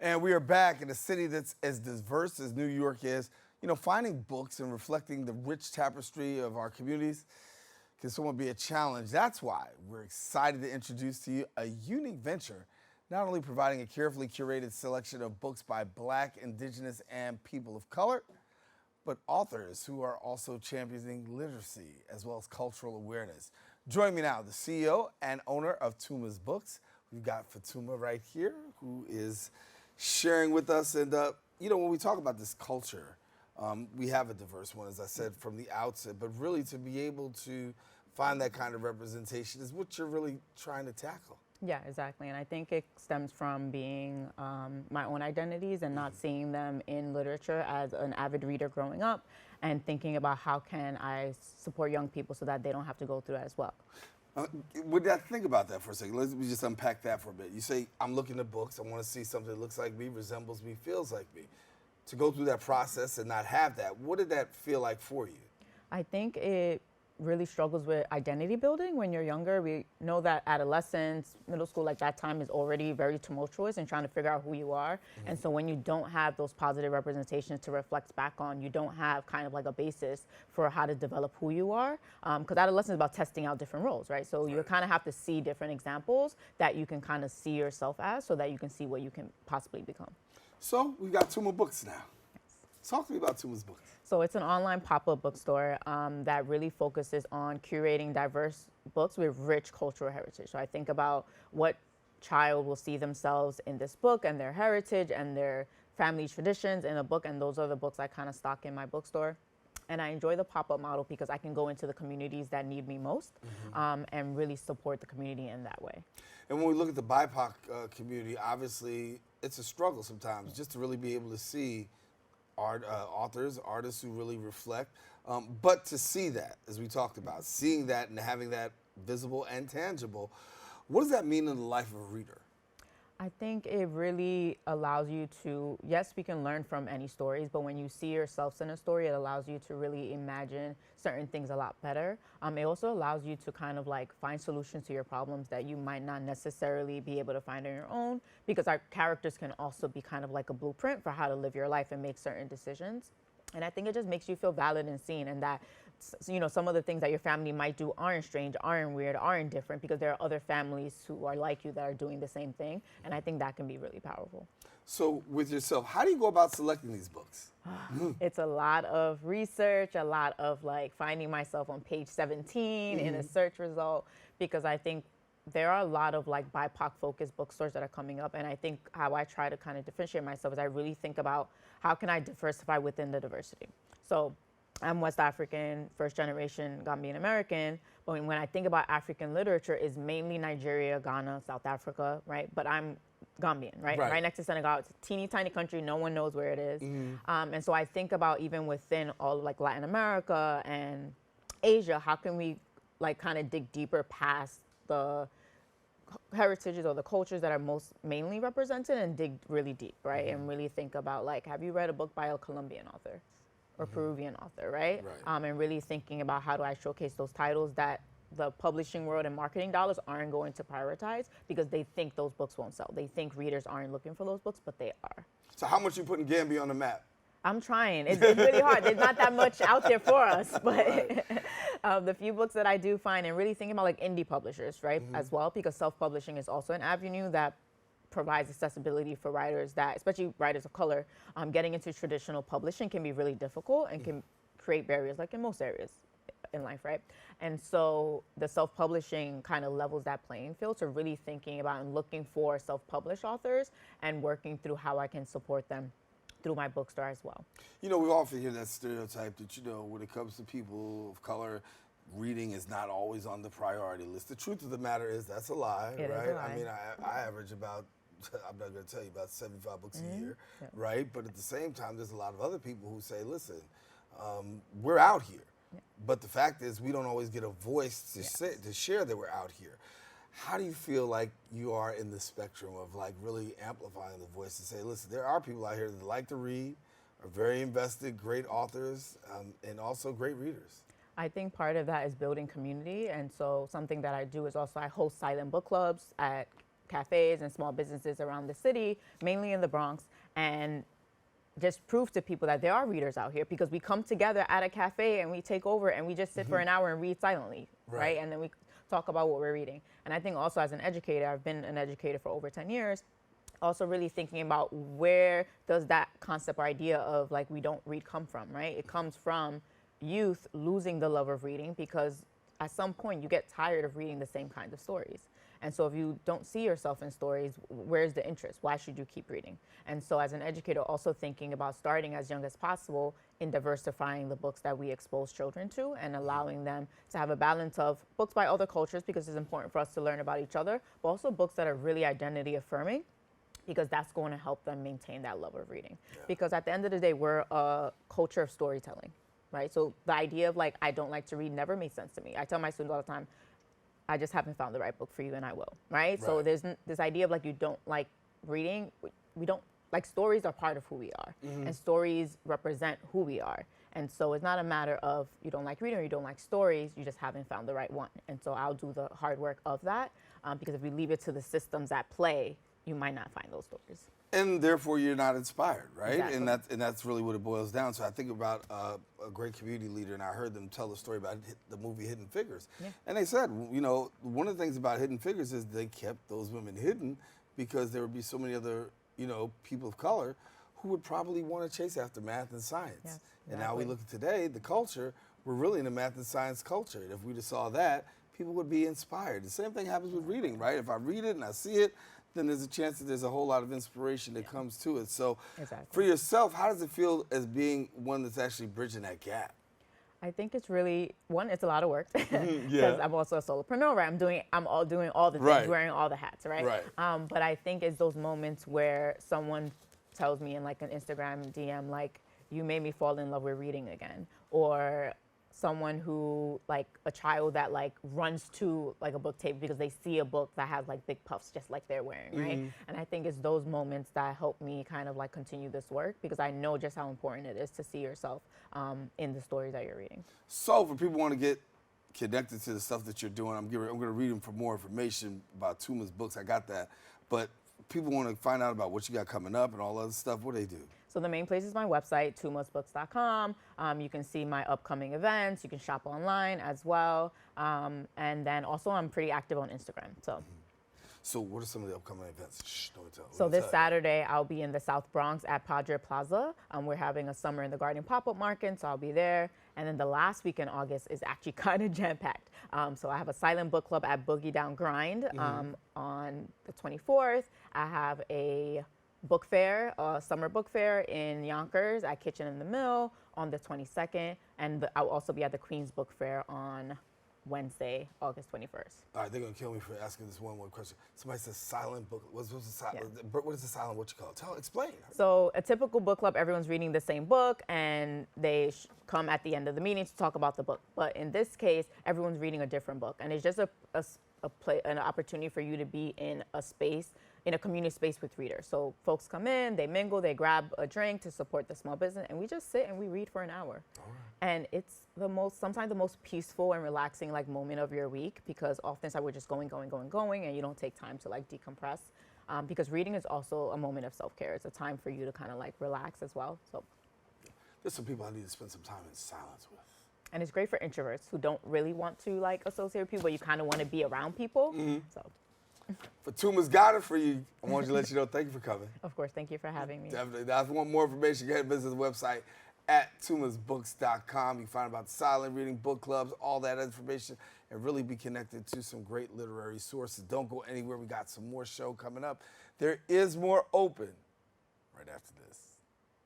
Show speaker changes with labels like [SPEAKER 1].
[SPEAKER 1] And we are back in a city that's as diverse as New York is. You know, finding books and reflecting the rich tapestry of our communities can somewhat be a challenge. That's why we're excited to introduce to you a unique venture, not only providing a carefully curated selection of books by Black, Indigenous, and people of color, but authors who are also championing literacy as well as cultural awareness. Joining me now, the CEO and owner of Tuma's Books. We've got Fatuma right here, who is sharing with us. And, you know, when we talk about this culture, we have a diverse one, as I said from the outset, but really to be able to find that kind of representation is what you're really trying to tackle.
[SPEAKER 2] Yeah, exactly. And I think it stems from being my own identities and not seeing them in literature as an avid reader growing up and thinking about how can I support young people so that they don't have to go through that as well.
[SPEAKER 1] Think about that for a second. Let's just unpack that for a bit. You say, I'm looking at books. I want to see something that looks like me, resembles me, feels like me. To go through that process and not have that, what did that feel like for you?
[SPEAKER 2] I think it really struggles with identity building when you're younger. We know that adolescence, middle school, like that time is already very tumultuous and trying to figure out who you are. Mm-hmm. And so when you don't have those positive representations to reflect back on, you don't have kind of like a basis for how to develop who you are. Because adolescence is about testing out different roles, right? So you kind of have to see different examples that you can kind of see yourself as so that you can see what you can possibly become.
[SPEAKER 1] So we've got Tuma Books now. Yes. Talk to me about Tuma's Books.
[SPEAKER 2] So it's an online pop-up bookstore that really focuses on curating diverse books with rich cultural heritage. So I think about what child will see themselves in this book and their heritage and their family traditions in a book, and those are the books I kind of stock in my bookstore. And I enjoy the pop-up model because I can go into the communities that need me most and really support the community in that way.
[SPEAKER 1] And when we look at the BIPOC community, obviously it's a struggle sometimes just to really be able to see authors, artists who really reflect, but to see that, as we talked about, seeing that and having that visible and tangible, what does that mean in the life of a reader?
[SPEAKER 2] I think it really allows you to, yes, we can learn from any stories, but when you see yourself in a story, it allows you to really imagine certain things a lot better. It also allows you to kind of like find solutions to your problems that you might not necessarily be able to find on your own, because our characters can also be kind of like a blueprint for how to live your life and make certain decisions. And I think it just makes you feel valid and seen, and that, you know, some of the things that your family might do aren't strange, aren't weird, aren't different, because there are other families who are like you that are doing the same thing. And I think that can be really powerful.
[SPEAKER 1] So with yourself, how do you go about selecting these books?
[SPEAKER 2] It's a lot of research, a lot of like finding myself on page 17 in a search result, because I think there are a lot of like BIPOC focused bookstores that are coming up. And I think how I try to kind of differentiate myself is I really think about how can I diversify within the diversity. So I'm West African, first generation Gambian American, but when I think about African literature, it's mainly Nigeria, Ghana, South Africa, right? But I'm Gambian, right? Right next to Senegal. It's a teeny tiny country, no one knows where it is. And so I think about even within all of like Latin America and Asia, how can we like kind of dig deeper past the heritages or the cultures that are most mainly represented and dig really deep, right? And really think about like, have you read a book by a Colombian author or Peruvian author, right? And really thinking about how do I showcase those titles that the publishing world and marketing dollars aren't going to prioritize because they think those books won't sell. They think readers aren't looking for those books, but they are.
[SPEAKER 1] So how much you putting Gambia on the map?
[SPEAKER 2] I'm trying. It's really hard. There's not that much out there for us, but the few books that I do find, and really thinking about like indie publishers, right, as well, because self-publishing is also an avenue that provides accessibility for writers that, especially writers of color, getting into traditional publishing can be really difficult and can create barriers, like in most areas in life, right? And so the self-publishing kind of levels that playing field. So really thinking about and looking for self-published authors and working through how I can support them through my bookstore as well.
[SPEAKER 1] You know, we often hear that stereotype that, you know, when it comes to people of color, reading is not always on the priority list. The truth of the matter is that's a lie,
[SPEAKER 2] It
[SPEAKER 1] right?
[SPEAKER 2] is a lie.
[SPEAKER 1] I mean, I average about, I'm not going to tell you, about 75 books a year, right? But at the same time, there's a lot of other people who say, listen, we're out here. But the fact is, we don't always get a voice to share that we're out here. How do you feel like you are in the spectrum of like really amplifying the voice to say, listen, there are people out here that like to read, are very invested, great authors, and also great readers?
[SPEAKER 2] I think part of that is building community. And so something that I do is also I host silent book clubs at cafes and small businesses around the city, mainly in the Bronx, and just prove to people that there are readers out here, because we come together at a cafe and we take over and we just sit for an hour and read silently, right? And then we talk about what we're reading. And I think also as an educator, I've been an educator for over 10 years, also really thinking about where does that concept or idea of like we don't read come from, right? It comes from youth losing the love of reading, because at some point you get tired of reading the same kind of stories. And so if you don't see yourself in stories, where's the interest? Why should you keep reading? And so as an educator, also thinking about starting as young as possible in diversifying the books that we expose children to, and allowing them to have a balance of books by other cultures, because it's important for us to learn about each other, but also books that are really identity affirming, because that's going to help them maintain that love of reading. Because at the end of the day, we're a culture of storytelling, right? So the idea of like, I don't like to read never made sense to me. I tell my students all the time, I just haven't found the right book for you, and I will, right? So there's this idea of like, you don't like reading. We don't, like, stories are part of who we are, and stories represent who we are. And so it's not a matter of you don't like reading or you don't like stories, you just haven't found the right one. And so I'll do the hard work of that, because if we leave it to the systems at play, you might not find those stories.
[SPEAKER 1] And therefore, you're not inspired, right?
[SPEAKER 2] Exactly.
[SPEAKER 1] And that's really what it boils down to. I think about a great community leader, and I heard them tell the story about the movie Hidden Figures. And they said, you know, one of the things about Hidden Figures is they kept those women hidden because there would be so many other, you know, people of color who would probably want to chase after math and science.
[SPEAKER 2] Yes,
[SPEAKER 1] And now we
[SPEAKER 2] exactly.
[SPEAKER 1] look at today, the culture, we're really in a math and science culture. And if we just saw that, people would be inspired. The same thing happens with reading, right? If I read it and I see it, then there's a chance that there's a whole lot of inspiration that comes to it. So for yourself, how does it feel as being one that's actually bridging that gap?
[SPEAKER 2] I think it's really, one, it's a lot of work, because
[SPEAKER 1] Yeah.
[SPEAKER 2] I'm also a solopreneur, right? I'm all doing all the things,
[SPEAKER 1] Right.
[SPEAKER 2] wearing all the hats, right? But I think it's those moments where someone tells me in like an Instagram DM, like, you made me fall in love with reading again, or someone who, like a child that like runs to like a book table because they see a book that has like big puffs just like they're wearing, right? And I think it's those moments that help me kind of like continue this work, because I know just how important it is to see yourself in the stories that you're reading.
[SPEAKER 1] So for people who want to get connected to the stuff that you're doing, I'm going to read them for more information about Tuma's books. I got that. But people want to find out about what you got coming up and all other stuff. What do they do?
[SPEAKER 2] So the main place is my website, tumasbooks.com. You can see my upcoming events. You can shop online as well. And then also I'm pretty active on Instagram.
[SPEAKER 1] So what are some of the upcoming events? Shh, don't tell.
[SPEAKER 2] So this Saturday, I'll be in the South Bronx at Padre Plaza. We're having a Summer in the Garden pop-up market, so I'll be there. And then the last week in August is actually kind of jam-packed. So I have a silent book club at Boogie Down Grind on the 24th. I have a book fair, summer book fair in Yonkers at Kitchen in the Mill on the 22nd. And I'll also be at the Queens Book Fair on Wednesday, August 21st.
[SPEAKER 1] All right, they're going to kill me for asking this one more question. Somebody says silent book. What's the silent? What is the silent? What you call it? Explain.
[SPEAKER 2] So a typical book club, everyone's reading the same book, and they come at the end of the meeting to talk about the book. But in this case, everyone's reading a different book, and it's just an opportunity for you to be in a space, in a community space with readers. So folks come in, they mingle, they grab a drink to support the small business, and we just sit and we read for an hour. And it's sometimes the most peaceful and relaxing like moment of your week, because oftentimes we're just going, and you don't take time to like decompress. Because reading is also a moment of self-care. It's a time for you to kind of like relax as well. So
[SPEAKER 1] there's some people I need to spend some time in silence with.
[SPEAKER 2] And it's great for introverts who don't really want to like associate with people, but you kind of want to be around people. So
[SPEAKER 1] Fatuma's got it for you. I wanted to let you know. Thank you for coming.
[SPEAKER 2] of course, thank you for having me.
[SPEAKER 1] Definitely. Now, if you want more information, go ahead and visit the website at tumasbooks.com. You can find about silent reading, book clubs, all that information, and really be connected to some great literary sources. Don't go anywhere. We got some more show coming up. There is more open right after this.